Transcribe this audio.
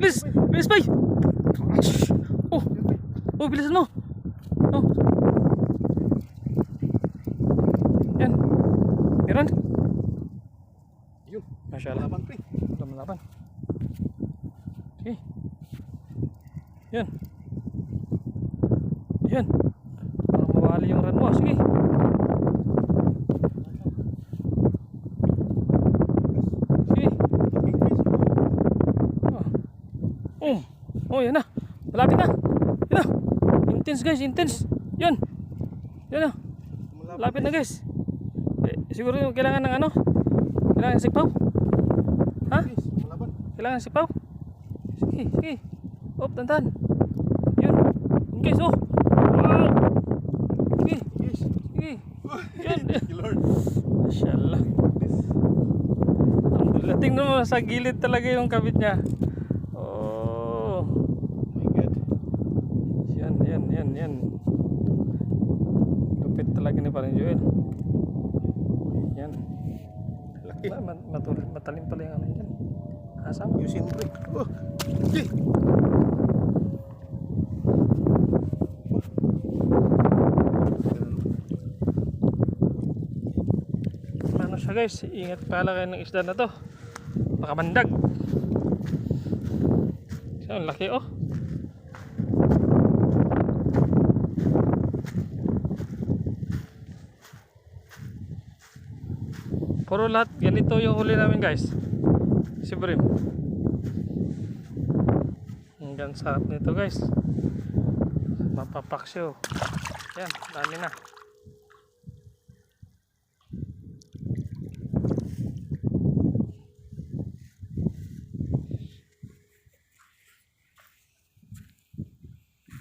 Bilis! Bilis, bay! Oh! Oh, bilisan mo! Oh! Yan! Meron! Yun. Masyaallah. Laban pre. Laban. Sige. Yan. Yan. Parang mawali yung run mo. Sige. Sige. Oh. Oh, yan na. Malapit na. Yan na. Intense guys, intense. Yan. Yan na. Malapit na guys. Siguro yung kailangan ng ano? Kailangan ng sipaw? Ha? Kailangan ng sipaw? Sige, sige. Oh, tantan. Yun. Guys, oh. Wow. Sige. Sige. Yan. Masyaallah. Alhamdulillah. Tingnan mo, sa gilid talaga yung kabit niya. Oh. My God. Yan. Lupit talaga ni Parang Joel. Yan. Laki. Matalim pala yung ano dyan. Asam. Yusin pre. Oh. Okay. Ano siya guys, ingat pala kayo ng isda na to. Baka mandag. So, ang laki oh. Puro lahat ganito yung huli namin guys. Si Brim. Hanggang sarap nito guys. Mapapaksyo. Yan, dami na.